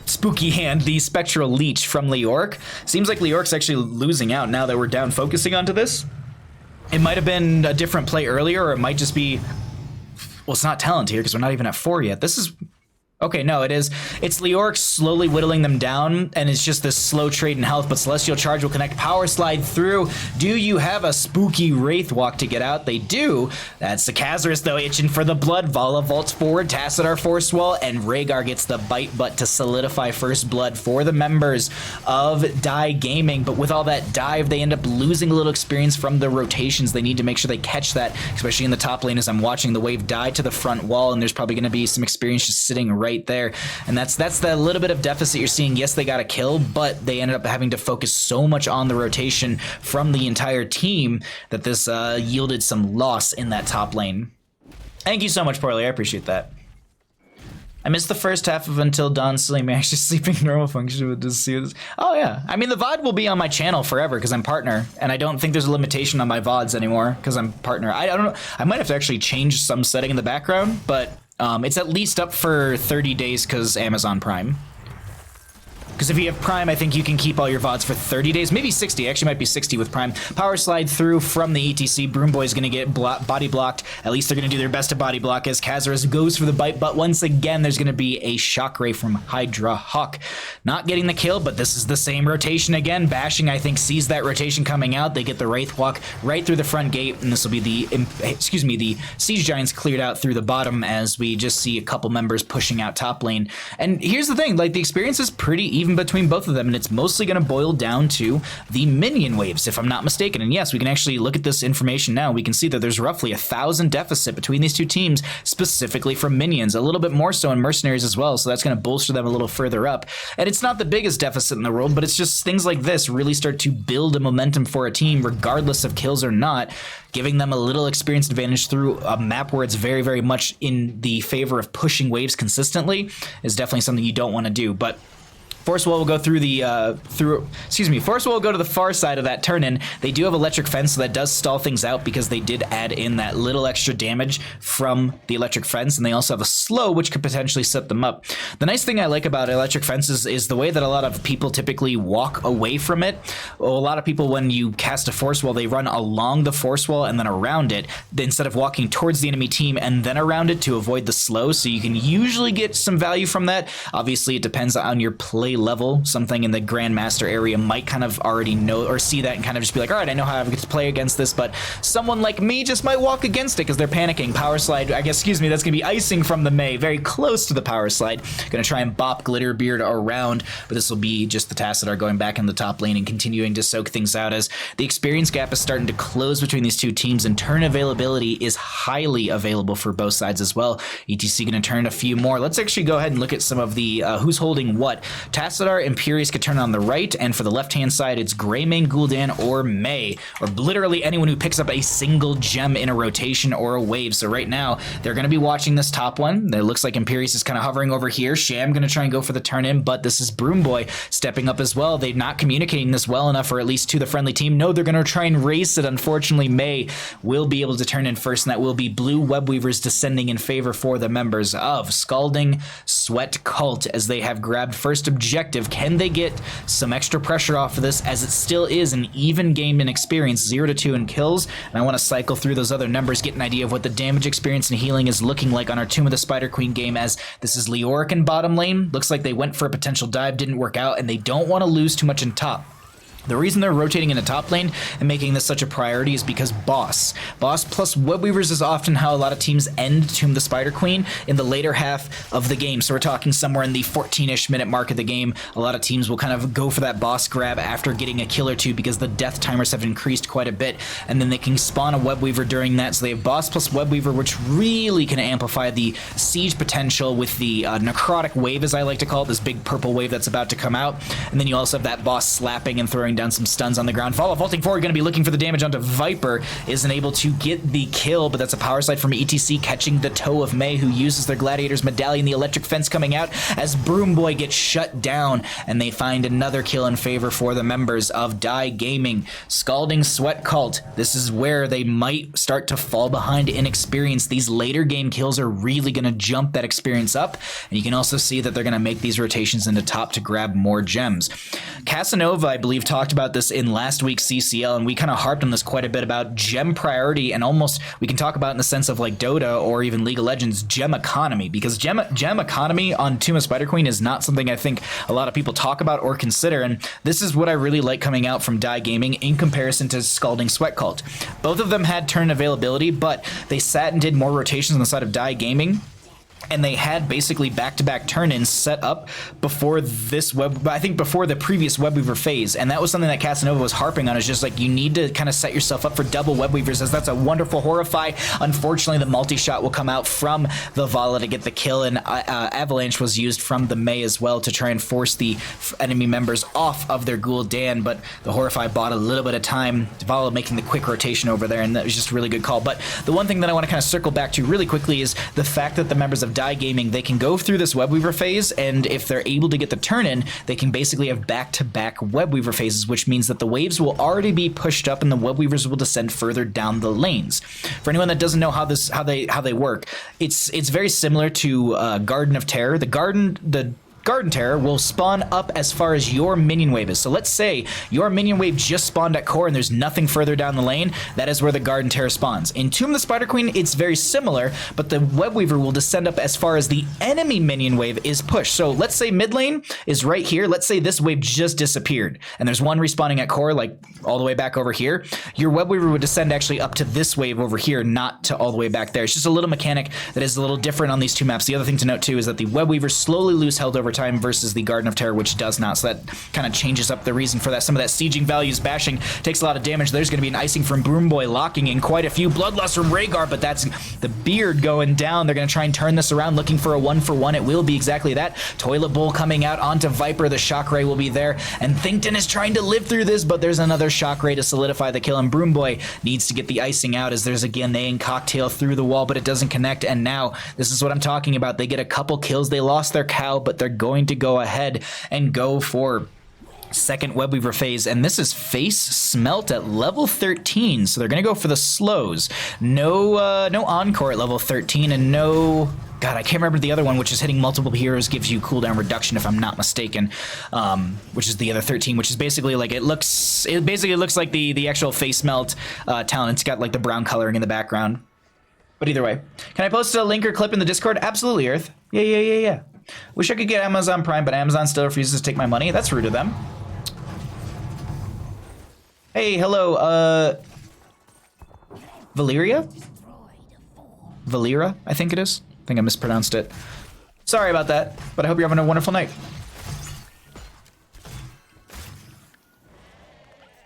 spooky hand, the Spectral Leech from Leoric. Seems like Leoric's actually losing out now that we're down focusing onto this. It might have been a different play earlier, or it might just be... Well, it's not talent here because we're not even at 4 yet. This is... Okay, no, it is. It's Leoric slowly whittling them down, and it's just this slow trade in health, but Celestial Charge will connect, Power Slide through. Do you have a spooky Wraith Walk to get out? They do. That's the Kazarus, though, itching for the blood. Vala vaults forward, Tassadar Force Wall, and Rhaegar gets the bite butt to solidify first blood for the members of Die Gaming. But with all that dive, they end up losing a little experience from the rotations. They need to make sure they catch that, especially in the top lane as I'm watching the wave die to the front wall, and there's probably going to be some experience just sitting right there, and that's the little bit of deficit you're seeing. Yes, they got a kill, but they ended up having to focus so much on the rotation from the entire team that this yielded some loss in that top lane. Thank you so much, Poorly. I appreciate that. I missed the first half of Until Dawn Sleep. I'm actually sleeping normal function with this. Oh yeah, I mean the VOD will be on my channel forever because I'm partner, and I don't think there's a limitation on my VODs anymore because I'm partner. I don't know. I might have to actually change some setting in the background, but it's at least up for 30 days because Amazon Prime. Because if you have Prime, I think you can keep all your VODs for 30 days, maybe 60. Actually, might be 60 with Prime. Power Slide through from the ETC. Broomboy's going to get body blocked. At least they're going to do their best to body block as Kazarus goes for the bite. But once again, there's going to be a Shockray from Hydra Hawk. Not getting the kill, but this is the same rotation again. Bashing, I think, sees that rotation coming out. They get the Wraith Walk right through the front gate, and this will be the Siege Giants cleared out through the bottom as we just see a couple members pushing out top lane. And here's the thing, like, the experience is pretty even between both of them, and it's mostly going to boil down to the minion waves, if I'm not mistaken. And yes, we can actually look at this information now. We can see that there's roughly 1,000 deficit between these two teams, specifically from minions, a little bit more so in mercenaries as well, so that's going to bolster them a little further up. And it's not the biggest deficit in the world, but it's just things like this really start to build a momentum for a team, regardless of kills or not, giving them a little experience advantage through a map where it's very, very much in the favor of pushing waves consistently is definitely something you don't want to do. But Force Wall will go through the Force Wall will go to the far side of that turn in. They do have Electric Fence, so that does stall things out because they did add in that little extra damage from the Electric Fence, and they also have a slow, which could potentially set them up. The nice thing I like about Electric Fence is the way that a lot of people typically walk away from it. Well, a lot of people, when you cast a Force Wall, they run along the Force Wall and then around it, instead of walking towards the enemy team and then around it to avoid the slow. So you can usually get some value from that. Obviously, it depends on your play level. Something in the Grandmaster area might kind of already know or see that and kind of just be like, all right, I know how I get to play against this, but someone like me just might walk against it because they're panicking. Power Slide, I guess, excuse me, that's going to be icing from the Mei, very close to the Power Slide. Going to try and bop Glitterbeard around, but this will be just the Tassadar going back in the top lane and continuing to soak things out as the experience gap is starting to close between these two teams, and turn availability is highly available for both sides as well. ETC going to turn a few more. Let's actually go ahead and look at some of the who's holding what. Tassadar, Imperius could turn on the right, and for the left-hand side, it's Greymane, Gul'dan, or Mei, or literally anyone who picks up a single gem in a rotation or a wave. So right now, they're going to be watching this top one. It looks like Imperius is kind of hovering over here. Sham going to try and go for the turn-in, but this is Broomboy stepping up as well. They're not communicating this well enough, or at least to the friendly team. No, they're going to try and race it. Unfortunately, Mei will be able to turn in first, and that will be blue Webweavers descending in favor for the members of Scalding Sweat Cult, as they have grabbed first objective. Can they get some extra pressure off of this, as it still is an even game in experience, 0-2 in kills? And I want to cycle through those other numbers, get an idea of what the damage, experience, and healing is looking like on our Tomb of the Spider Queen game, as this is Leoric in bottom lane. Looks like they went for a potential dive, didn't work out, and they don't want to lose too much in top. The reason they're rotating into top lane and making this such a priority is because Boss plus Webweavers is often how a lot of teams end Tomb the Spider Queen in the later half of the game. So we're talking somewhere in the 14-ish minute mark of the game. A lot of teams will kind of go for that boss grab after getting a kill or two because the death timers have increased quite a bit, and then they can spawn a Webweaver during that. So they have Boss plus Webweaver, which really can amplify the siege potential with the necrotic wave, as I like to call it, this big purple wave that's about to come out. And then you also have that boss slapping and throwing down some stuns on the ground. Follow vaulting forward, going to be looking for the damage onto Viper. Isn't able to get the kill, but that's a power slide from ETC catching the toe of Mei, who uses their Gladiator's medallion. The electric fence coming out as Broomboy gets shut down, and they find another kill in favor for the members of Die Gaming. Scalding Sweat Cult. This is where they might start to fall behind in experience. These later game kills are really going to jump that experience up, and you can also see that they're going to make these rotations into top to grab more gems. Casanova, I believe, talked about this in last week's CCL, and we kind of harped on this quite a bit about gem priority, and almost we can talk about it in the sense of like Dota or even League of Legends gem economy, because gem economy on Tomb of Spider Queen is not something I think a lot of people talk about or consider, and this is what I really like coming out from Die Gaming in comparison to Scalding Sweat Cult. Both of them had turn availability, but they sat and did more rotations on the side of Die Gaming, and they had basically back-to-back turn-ins set up before this I think before the previous Webweaver phase, and that was something that Casanova was harping on, is just like, you need to kind of set yourself up for double Webweavers, as that's a wonderful Horrify. Unfortunately, the multi-shot will come out from the Vala to get the kill, and Avalanche was used from the Mei as well to try and force the enemy members off of their Gul'dan, but the Horrify bought a little bit of time, Vala making the quick rotation over there, and that was just a really good call. But the one thing that I want to kind of circle back to really quickly is the fact that the members of Die Gaming, they can go through this Webweaver phase, and if they're able to get the turn in, they can basically have back-to-back Webweaver phases, which means that the waves will already be pushed up and the Webweavers will descend further down the lanes. For anyone that doesn't know how they work, it's very similar to Garden of Terror. The Garden Terror will spawn up as far as your minion wave is. So let's say your minion wave just spawned at core and there's nothing further down the lane. That is where the Garden Terror spawns. In Tomb of the Spider Queen, it's very similar, but the Webweaver will descend up as far as the enemy minion wave is pushed. So let's say mid lane is right here. Let's say this wave just disappeared and there's one respawning at core, like all the way back over here. Your Webweaver would descend actually up to this wave over here, not to all the way back there. It's just a little mechanic that is a little different on these two maps. The other thing to note too is that the Webweavers slowly lose health over time versus the Garden of Terror, which does not. So that kind of changes up the reason for that. Some of that sieging values, bashing takes a lot of damage. There's going to be an icing from Broomboy, locking in quite a few. Bloodlust from Rhaegar, but that's the beard going down. They're going to try and turn this around, looking for a 1-for-1. It will be exactly that. Toilet Bowl coming out onto Viper. The Shock Ray will be there, and Thinkton is trying to live through this, but there's another Shock Ray to solidify the kill, and Broomboy needs to get the icing out, as there's again Naying Cocktail through the wall, but it doesn't connect. And now this is what I'm talking about. They get a couple kills. They lost their cow, but they're going to go ahead and go for second Webweaver phase, and this is face smelt at level 13, so they're gonna go for the slows. No encore at level 13, and no, God, I can't remember the other one, which is hitting multiple heroes gives you cooldown reduction, if I'm not mistaken, which is the other 13, which is basically like, it basically looks like the actual face smelt talent. It's got like the brown coloring in the background. But either way, can I post a link or clip in the Discord? Absolutely, Earth. Yeah. Wish I could get Amazon Prime, but Amazon still refuses to take my money. That's rude of them. Hey, hello, Valeria? Valera, I think it is. I think I mispronounced it. Sorry about that, but I hope you're having a wonderful night.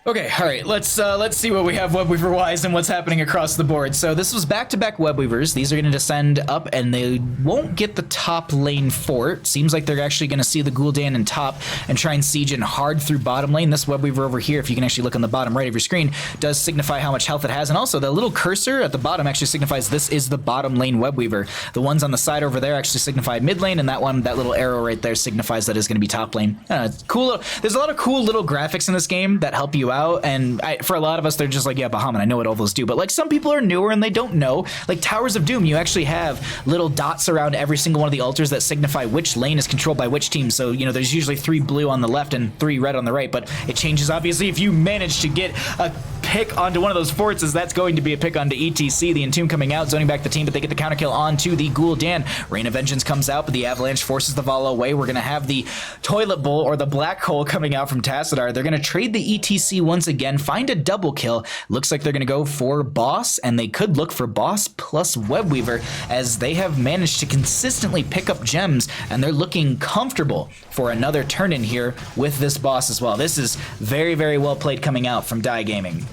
Okay, all right, let's see what we have Webweaver-wise and what's happening across the board. So this was back-to-back Webweavers. These are going to descend up, and they won't get the top lane fort. Seems like they're actually going to see the Gul'dan in top and try and siege in hard through bottom lane. This Webweaver over here, if you can actually look on the bottom right of your screen, does signify how much health it has. And also, the little cursor at the bottom actually signifies this is the bottom lane Webweaver. The ones on the side over there actually signify mid lane, and that little arrow right there signifies that is going to be top lane. It's cool. There's a lot of cool little graphics in this game that help you out. And for a lot of us, they're just like, yeah, Bahamut, I know what all those do. But like some people are newer and they don't know. Like Towers of Doom, you actually have little dots around every single one of the altars that signify which lane is controlled by which team. So, you know, there's usually 3 blue on the left and 3 red on the right. But it changes, obviously, if you manage to get a pick onto one of those forts, as that's going to be a pick onto ETC. The Entomb coming out, zoning back the team, but they get the counter kill onto the Gul'dan. Rain of Vengeance comes out, but the Avalanche forces the Vala away. We're going to have the Toilet Bowl, or the Black Hole, coming out from Tassadar. They're going to trade the ETC once again, find a double kill. Looks like they're going to go for Boss, and they could look for Boss plus Webweaver, as they have managed to consistently pick up gems, and they're looking comfortable for another turn in here with this Boss as well. This is very, very well played coming out from Die Gaming.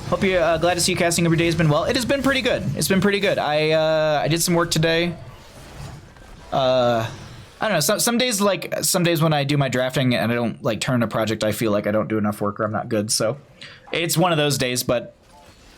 Hope you're glad to see you casting every day has been well. It has been pretty good. It's been pretty good. I did some work today. I don't know. Some days when I do my drafting and I don't like turn a project, I feel like I don't do enough work or I'm not good. So it's one of those days, but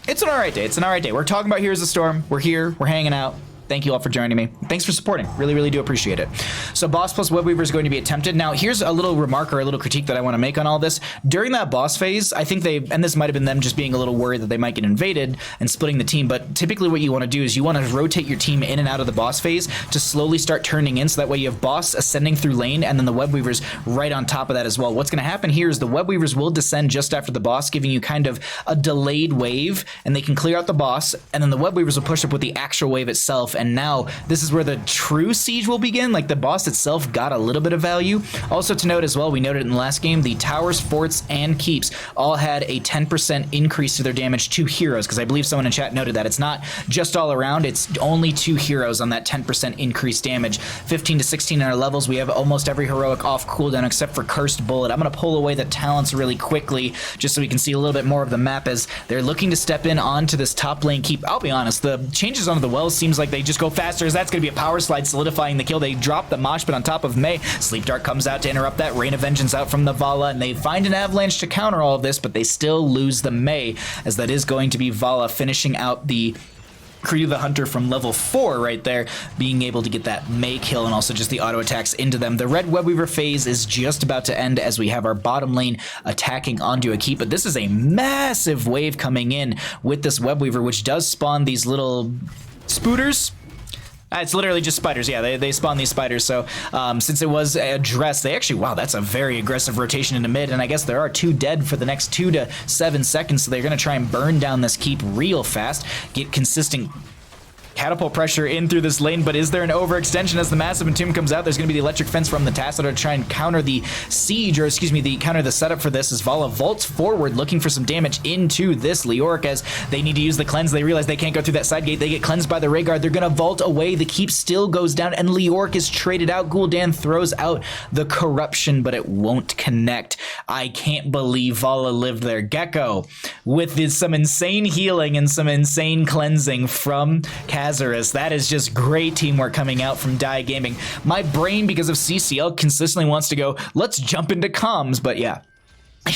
it's an all right day. It's an all right day. We're talking about Here's the Storm. We're here. We're hanging out. Thank you all for joining me. Thanks for supporting. Really, really do appreciate it. So Boss plus Webweaver is going to be attempted. Now, here's a little remark or a little critique that I want to make on all this. During that Boss phase, I think and this might have been them just being a little worried that they might get invaded and splitting the team, but typically what you want to do is you want to rotate your team in and out of the Boss phase to slowly start turning in, so that way you have Boss ascending through lane and then the Webweavers right on top of that as well. What's going to happen here is the Webweavers will descend just after the Boss, giving you kind of a delayed wave, and they can clear out the Boss, and then the Webweavers will push up with the actual wave itself, and now this is where the true siege will begin. Like the Boss itself got a little bit of value. Also to note as well, we noted in the last game, the towers, forts, and keeps all had a 10% increase to their damage to heroes, because I believe someone in chat noted that. It's not just all around, it's only 2 heroes on that 10% increased damage. 15 to 16 in our levels, we have almost every heroic off cooldown except for Cursed Bullet. I'm going to pull away the talents really quickly just so we can see a little bit more of the map as they're looking to step in onto this top lane keep. I'll be honest, the changes onto the wells seems like they just go faster, as that's going to be a power slide solidifying the kill. They drop the mosh pit on top of Mei. Sleep Dart comes out to interrupt that. Rain of Vengeance out from the Vala, and they find an Avalanche to counter all of this, but they still lose the Mei, as that is going to be Vala finishing out the Creed of the Hunter from level 4 right there, being able to get that Mei kill and also just the auto attacks into them. The red Webweaver phase is just about to end as we have our bottom lane attacking onto a keep, but this is a massive wave coming in with this Webweaver, which does spawn these little spooters. It's literally just spiders. Yeah, they spawn these spiders. So since it was addressed, they actually, wow, that's a very aggressive rotation into mid. And I guess there are 2 dead for the next 2 to 7 seconds. So they're going to try and burn down this keep real fast, get consistent catapult pressure in through this lane, but is there an overextension as the massive Entomb comes out? There's going to be the electric fence from the Tassadar to try and counter the siege, or excuse me, counter the setup for this, as Vala vaults forward looking for some damage into this Leoric as they need to use the cleanse. They realize they can't go through that side gate. They get cleansed by the Rhaegar. They're going to vault away. The keep still goes down, and Leoric is traded out. Gul'dan throws out the corruption, but it won't connect. I can't believe Vala lived there. Gecko with some insane healing and some insane cleansing from Kazaris. That is just great teamwork coming out from Die Gaming. My brain, because of CCL, consistently wants to go, let's jump into comms, but yeah.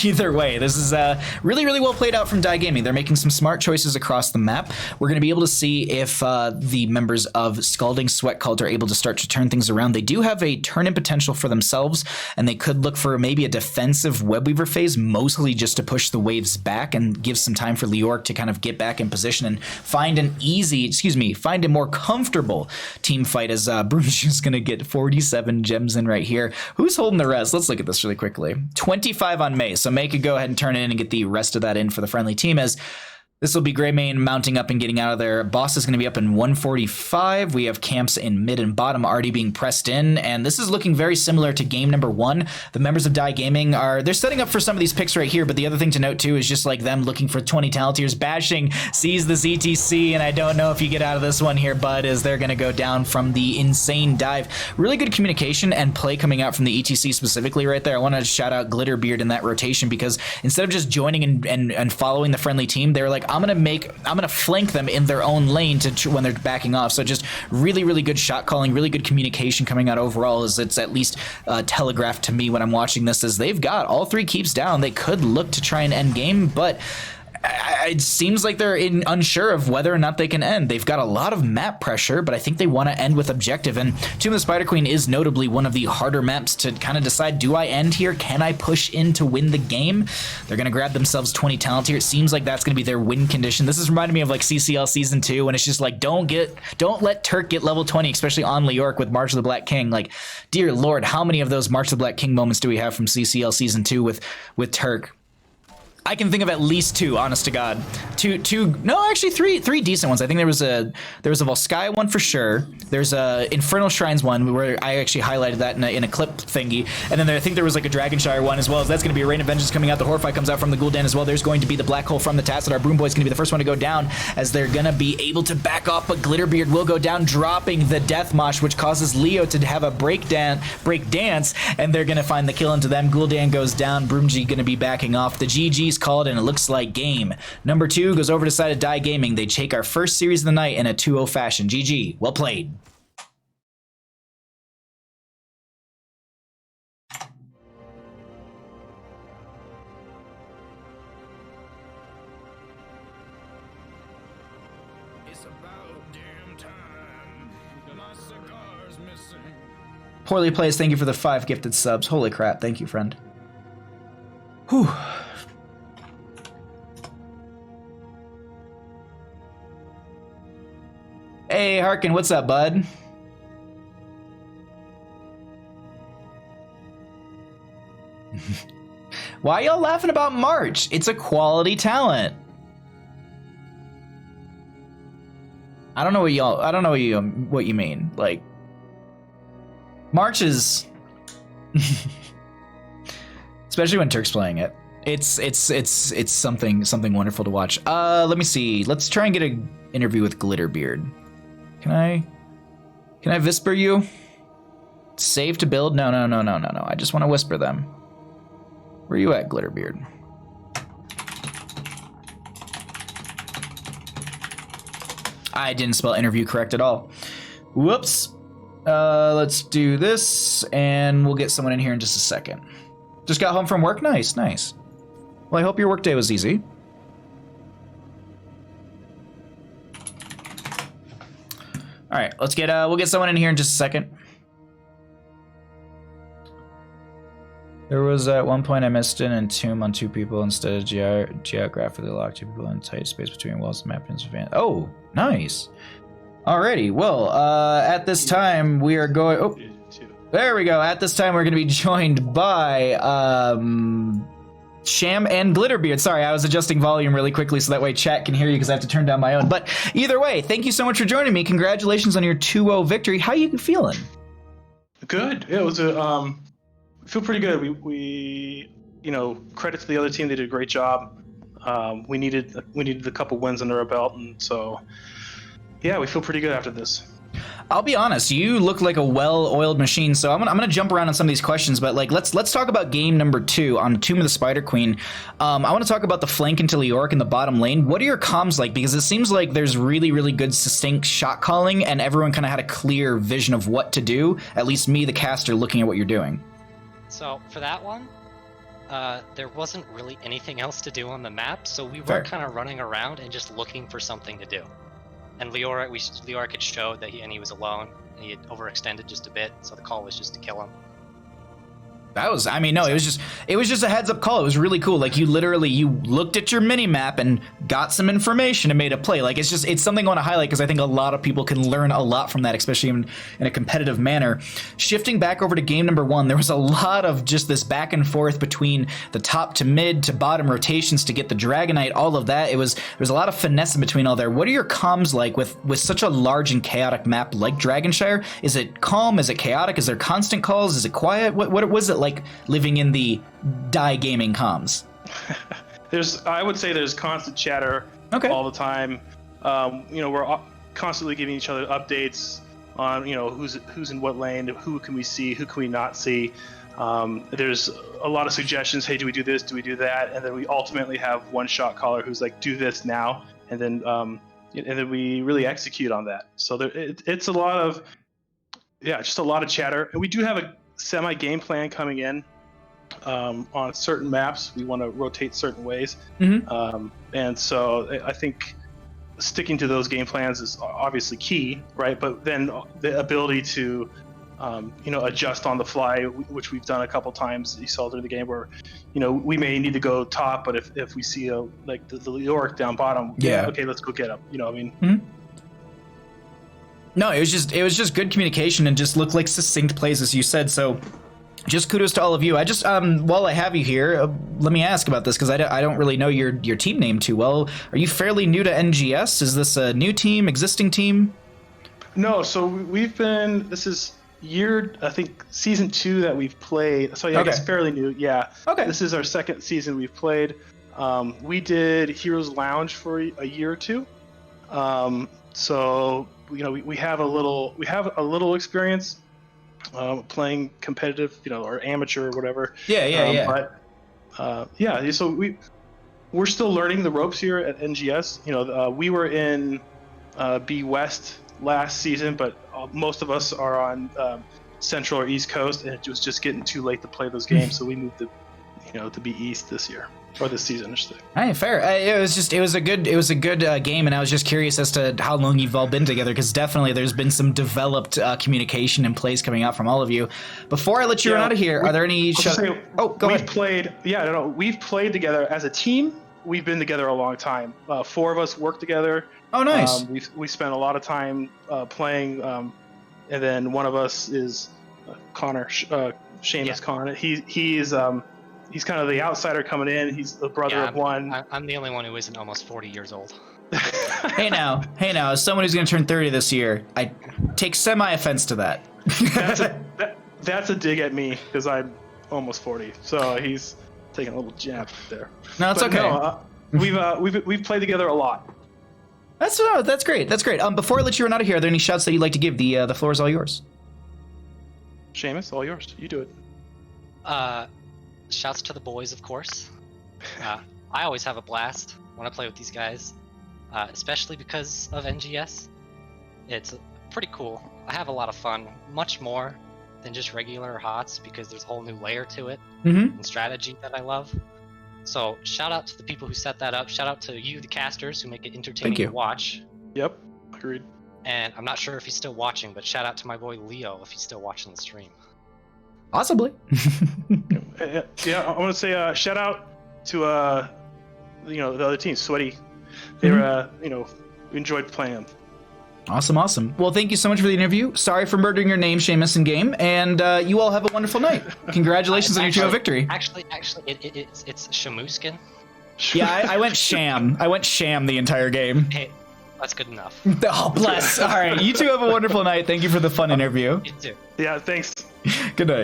Either way, this is really, really well played out from Die Gaming. They're making some smart choices across the map. We're going to be able to see if the members of Scalding Sweat Cult are able to start to turn things around. They do have a turn-in potential for themselves, and they could look for maybe a defensive Webweaver phase, mostly just to push the waves back and give some time for Leork to kind of get back in position and find find a more comfortable team fight, as Brunch is going to get 47 gems in right here. Who's holding the rest? Let's look at this really quickly. 25 on May. So May could go ahead and turn it in and get the rest of that in for the friendly team, as this will be Greymane mounting up and getting out of there. Boss is going to be up in 145. We have camps in mid and bottom already being pressed in, and this is looking very similar to game number 1. The members of Die Gaming they're setting up for some of these picks right here, but the other thing to note too is just like them looking for 20 Talentiers. Bashing sees the ZTC, and I don't know if you get out of this one here, bud, as they're going to go down from the insane dive. Really good communication and play coming out from the ETC specifically right there. I want to shout out Glitterbeard in that rotation, because instead of just joining and following the friendly team, they were like, I'm gonna flank them in their own lane when they're backing off. So just really, really good shot calling, really good communication coming out overall, as it's at least telegraphed to me when I'm watching this, as they've got all 3 keeps down. They could look to try and end game, but it seems like they're unsure of whether or not they can end. They've got a lot of map pressure, but I think they want to end with objective, and Tomb of the Spider Queen is notably one of the harder maps to kind of decide, do I end here? Can I push in to win the game? They're going to grab themselves 20 talent here. It seems like that's going to be their win condition. This is reminding me of like CCL Season 2, when it's just like, don't let Turk get level 20, especially on Leork with March of the Black King. Like, dear Lord, how many of those March of the Black King moments do we have from CCL Season 2 with Turk? I can think of at least 2, honest to God. No, actually three decent ones. I think there was a Volskaya one for sure. There's a Infernal Shrines one where I actually highlighted that in a clip thingy. And then I think there was like a Dragonshire one as well. As that's going to be a Rain of Vengeance coming out. The Horrify comes out from the Gul'dan as well. There's going to be the Black Hole from the Tacit. Our Broom Boy's going to be the first one to go down, as they're going to be able to back off, but Glitterbeard will go down, dropping the Death Mosh, which causes Leo to have a break dance, and they're going to find the kill into them. Gul'dan goes down. Broomji going to be backing off. The GG's called, and it looks like game number 2 goes over to side of Die Gaming. They take our first series of the night in a 2-0 fashion. GG. Well played. It's about damn time. My cigar's missing. Poorly Plays, thank you for the 5 gifted subs. Holy crap, thank you, friend. Whew. Hey, Harkin, what's up, bud? Why y'all laughing about March? It's a quality talent. I don't know what you mean. Like, March is especially when Turk's playing it. It's something wonderful to watch. Let me see. Let's try and get an interview with Glitterbeard. Can I whisper you? Save to build? No. I just want to whisper them. Where you at, Glitterbeard? I didn't spell interview correct at all. Whoops. Let's do this, and we'll get someone in here in just a second. Just got home from work? Nice. Well, I hope your workday was easy. All right, we'll get someone in here in just a second. There was at one point I missed an entomb on 2 people instead of geographically locked 2 people in tight space between walls and map pins. Oh, nice. Alrighty, well, at this time we are going. Oh, there we go. At this time we're going to be joined by Sham and Glitterbeard. Sorry, I was adjusting volume really quickly so that way chat can hear you, because I have to turn down my own. But either way, thank you so much for joining me. Congratulations on your 2-0 victory. How are you feeling? Good. Yeah, it was a feel pretty good. We credit to the other team. They did a great job. We needed a couple wins under our belt, and so yeah, we feel pretty good after this. I'll be honest, you look like a well-oiled machine, so I'm gonna jump around on some of these questions, but like let's talk about game number 2 on Tomb of the Spider Queen. I want to talk about the flank into Leork in the bottom lane. What are your comms like? Because it seems like there's really, really good succinct shot calling, and everyone kind of had a clear vision of what to do. At least me, the caster, looking at what you're doing. So for that one, There wasn't really anything else to do on the map, so we Fair. were kind of running around and just looking for something to do. And Leoric had showed that he was alone, and he had overextended just a bit, so the call was just to kill him. That was, I mean, no, it was just a heads up call. It was really cool. Like you looked at your mini map and got some information and made a play. Like it's something I want to highlight because I think a lot of people can learn a lot from that, especially in a competitive manner. Shifting back over to game number 1, there was a lot of just this back and forth between the top to mid to bottom rotations to get the Dragonite, all of that. There was a lot of finesse in between all there. What are your comms like with such a large and chaotic map like Dragonshire? Is it calm? Is it chaotic? Is there constant calls? Is it quiet? What was it like living in the die gaming comms? I would say there's constant chatter all the time. We're constantly giving each other updates on, who's in what lane, who can we see, who can we not see. There's a lot of suggestions. Hey, do we do this? Do we do that? And then we ultimately have one shot caller who's like, do this now. And then we really execute on that. So it's a lot of, just a lot of chatter. And we do have a semi-game plan coming in on certain maps. We want to rotate certain ways. Mm-hmm. And so I think sticking to those game plans is obviously key, right? But then the ability to adjust on the fly, which we've done a couple times. You saw during the game where, we may need to go top, but if we see the Leoric down bottom, okay, let's go get him. You know what I mean? Mm-hmm. No, it was just good communication and just looked like succinct plays, as you said. So, just kudos to all of you. I just while I have you here, let me ask about this because I don't really know your team name too well. Are you fairly new to NGS? Is this a new team, existing team? No, so this is I think season 2 that we've played. So I guess fairly new. Yeah. Okay. This is our second season we've played. We did Heroes Lounge for a year or two. So we have a little experience playing competitive, or amateur or whatever. Yeah. But so we're still learning the ropes here at NGS. We were in B West last season, but most of us are on Central or East Coast, and it was just getting too late to play those games, so we moved to be East this year. Or this season, I should say. Hey, fair. It was a good game, and I was just curious as to how long you've all been together, because definitely there's been some developed communication and plays coming out from all of you. Before I let you run out of here, are there any? Go ahead. We've played together as a team. We've been together a long time. 4 of us work together. Oh, nice. We spent a lot of time playing, and then one of us is Connor, Seamus Connor. He's kind of the outsider coming in. He's the brother of one. I'm the only one who isn't almost 40 years old. Hey now, as someone who's going to turn 30 this year, I take semi-offense to that. That's a dig at me because I'm almost 40. So he's taking a little jab there. No, it's okay. No, we've played together a lot. That's great. Before I let you run out of here, are there any shouts that you'd like to give? The floor is all yours. Seamus, all yours. You do it. Shouts to the boys, of course. I always have a blast when I play with these guys, especially because of NGS. It's pretty cool. I have a lot of fun, much more than just regular HOTS, because there's a whole new layer to it and strategy that I love. So shout out to the people who set that up. Shout out to you, the casters, who make it entertaining to watch. Yep, agreed. And I'm not sure if he's still watching, but shout out to my boy Leo if he's still watching the stream. Possibly. Yeah, I want to say shout out to the other teams, Sweaty. They were we enjoyed playing them. Awesome. Well, thank you so much for the interview. Sorry for murdering your name, Seamus, in game, and you all have a wonderful night. Congratulations on your 2-0 victory. Actually, it's Shamuskin. Yeah, I went sham. I went sham the entire game. Hey, that's good enough. Oh, bless. All right, you two have a wonderful night. Thank you for the fun interview. You too. Yeah, thanks. Good night.